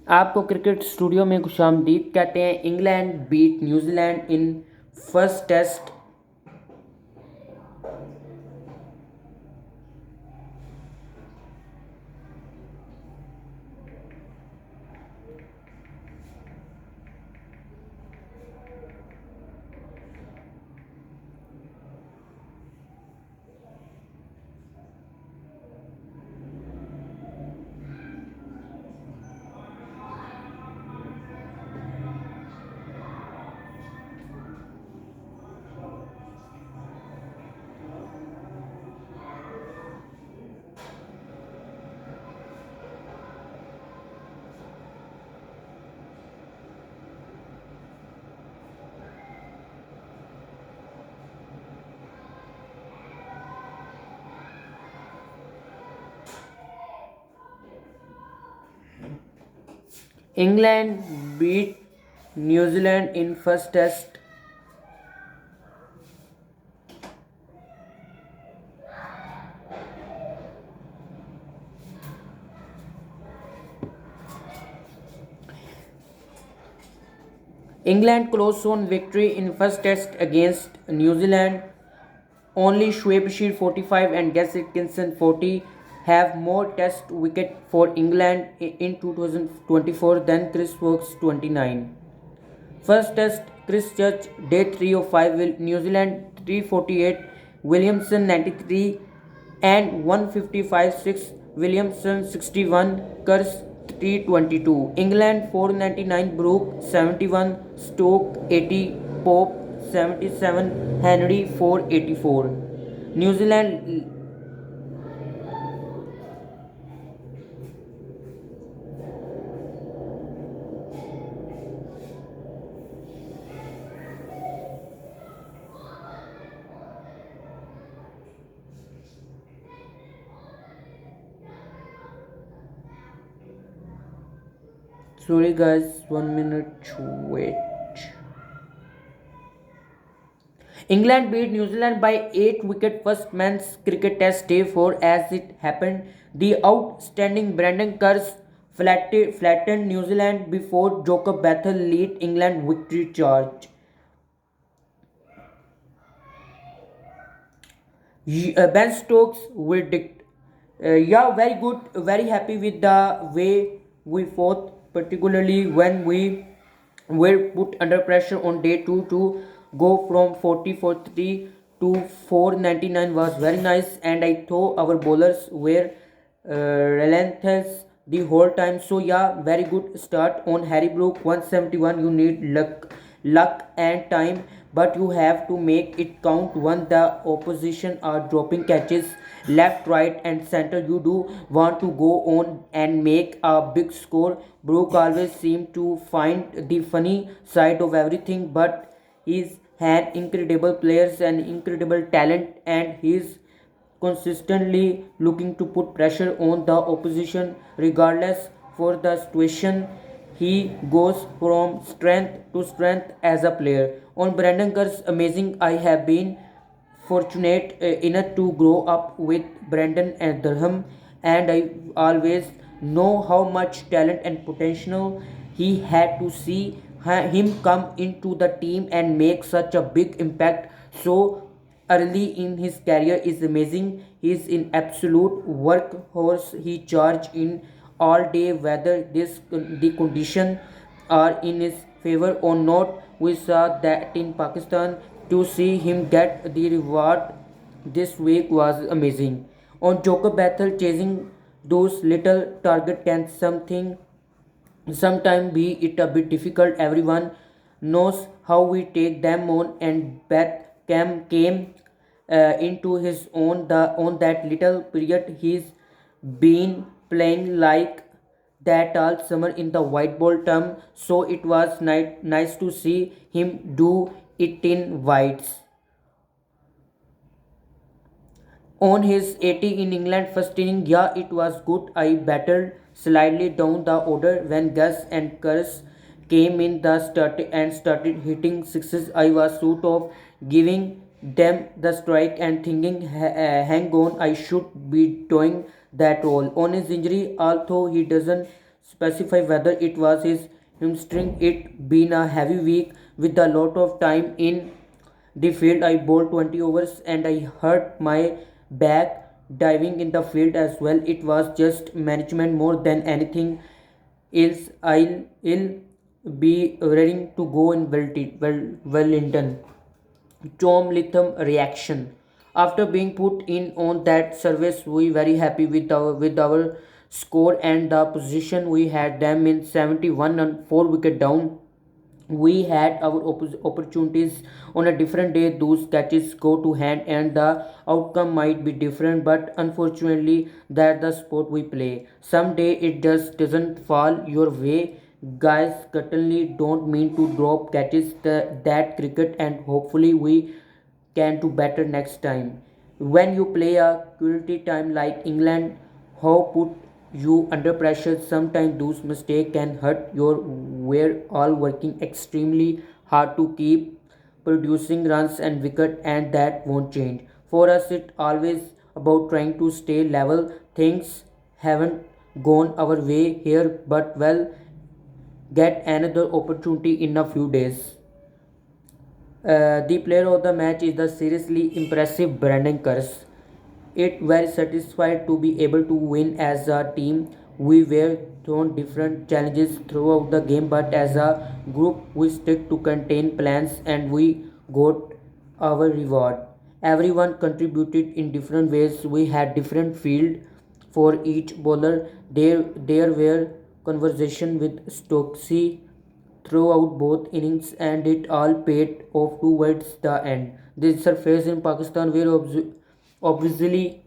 आपको cricket studio में खुशामदीद कहते हैं। England beat New Zealand in first test. England beat New Zealand in first test. England close on victory in first test against New Zealand. Only Shoaib Bashir 45 and Gus Atkinson 40 have more test wicket for England in 2024 than Chris Woakes 29. First test Christchurch day 3 of 5 New Zealand 348, Williamson 93 and 155 6, Williamson 61, Kurz 322, England 499, Brook 71, Stoke 80, Pope 77, Henry 484. New Zealand. Sorry guys, 1 minute wait. England beat New Zealand by 8 wicket first men's cricket test day 4 as it happened. The outstanding Brandon Curse flattened New Zealand before Jacob Bethel lead England victory charge. Ben Stokes verdict. Yeah, very good. Very happy with the way we fought, particularly when we were put under pressure on day 2 to go from 40 for 3 to 499 was very nice, and I thought our bowlers were relentless the whole time. So yeah, very good start on Harry Brook 171. You need luck and time, but you have to make it count when the opposition are dropping catches left, right and center. You do want to go on and make a big score. Brook always seemed to find the funny side of everything, but he's had incredible players and incredible talent, and he's consistently looking to put pressure on the opposition regardless for the situation. He goes from strength to strength as a player. On Brandon Kerr's amazing, I have been fortunate enough to grow up with Brandon and Durham, and I always know how much talent and potential he had. To see him come into the team and make such a big impact so early in his career is amazing. He is in absolute workhorse. He charged in all day whether the condition are in his favor or not. We saw that in Pakistan. To see him get the reward this week was amazing. On Joker Bethel chasing those little target can sometimes be it a bit difficult. Everyone knows how we take them on, and Beth came into his own the on that little period. He's been playing like that all summer in the white ball term, so it was nice to see him do it in whites. On his 80 in England first inning, yeah, it was good. I battled slightly down the order when Gus and Curse came in the started hitting sixes. I was sort of giving them the strike and thinking, hang on, I should be doing that role. On his injury, although he doesn't specify whether it was his hamstring. It been a heavy week with a lot of time in the field. I bowled 20 overs and I hurt my back diving in the field as well. It was just management more than anything else. I'll be ready to go in Wellington. Tom Litham reaction. After being put in on that service, we very happy with our score and the position. We had them in 71 and 4 wicket down. We had our opportunities on a different day. Those catches go to hand and the outcome might be different, but unfortunately that's the sport we play. Someday it just doesn't fall your way. Guys certainly don't mean to drop catches that cricket, and hopefully we can do better next time. When you play a quality time like England, how put you under pressure, sometimes those mistakes can hurt your. We're all working extremely hard to keep producing runs and wicket, and that won't change. For us it's always about trying to stay level. Things haven't gone our way here, but well, get another opportunity in a few days. The player of the match is the seriously impressive Brandon Curse. It very satisfied to be able to win as a team. We were thrown different challenges throughout the game, but as a group we stick to contain plans and we got our reward. Everyone contributed in different ways. We had different field for each bowler. There were conversation with Stokesy throughout both innings, and it all paid off towards the end. The surface in Pakistan were obviously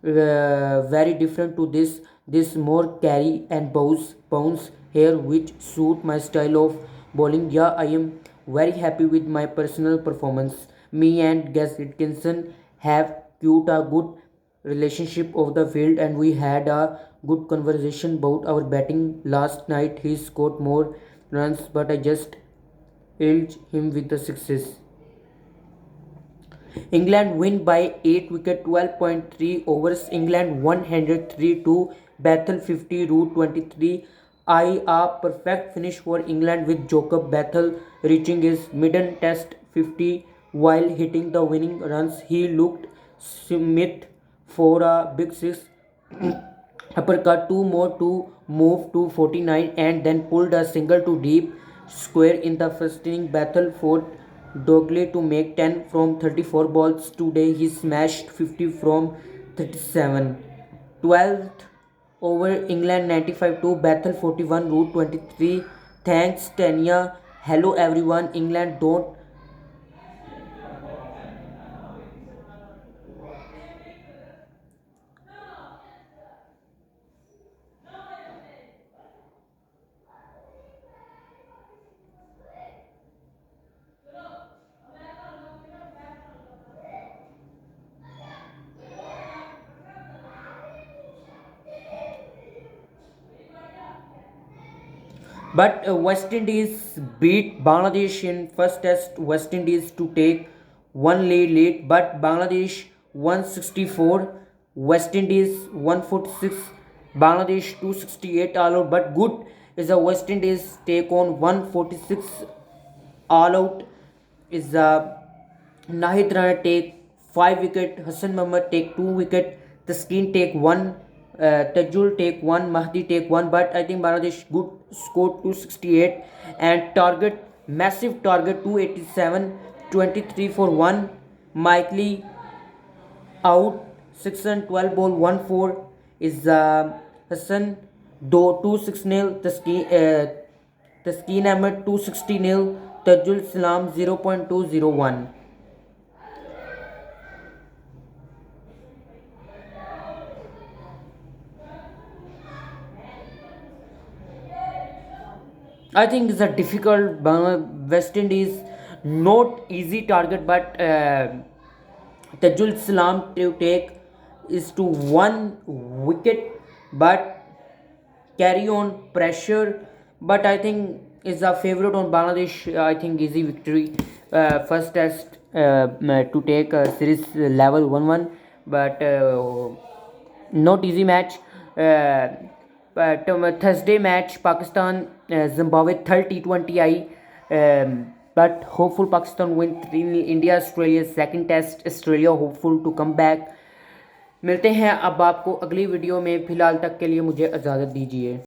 very different to this. This more carry and bounce here, which suit my style of bowling. Yeah, I am very happy with my personal performance. Me and Gus Atkinson have quite a good relationship of the field, and we had a good conversation about our batting last night. He scored more runs, but I just held him with the sixes. England win by 8 wicket, 12.3 overs. England 103 to Bethel 50 route 23. I a perfect finish for England with Jacob Bethel reaching his maiden test 50 while hitting the winning runs. He looked Smith for a big six uppercut, two more to move to 49, and then pulled a single to deep square in the first inning. Bethel fought doggedly to make 10 from 34 balls. Today he smashed 50 from 37. 12th over, England 95 to Bethel 41 route 23. Thanks Tanya. Hello everyone. England don't. But West Indies beat Bangladesh in first test. West Indies to take one lead, but Bangladesh 164, West Indies 146, Bangladesh 268 all out. But good is a West Indies take on 146 all out. Is Nahid Rana take 5 wicket, Hassan Muhammad take 2 wicket, Taskin take 1, Tajul take 1, Mahdi take 1. But I think Bangladesh good scored 268 and target massive target 287, 23 for 1. Mike Lee out 612 ball 1-4 is Hassan do 2-6 nil. Taskin Ahmed 260 nil. Tajul Salam 0.201. I think it's a difficult West Indies, not easy target, but Tajul Salam to take is to 1 wicket, but carry on pressure. But I think is a favorite on Bangladesh. I think easy victory. First test to take a series level 1-1, but not easy match. Thursday match Pakistan Zimbabwe third T20 I, but hopeful Pakistan win 3-0. India Australia second test, Australia hopeful to come back. मिलते हैं अब आपको अगली video में, फ़िलहाल तक के लिए मुझे इजाज़त दीजिए.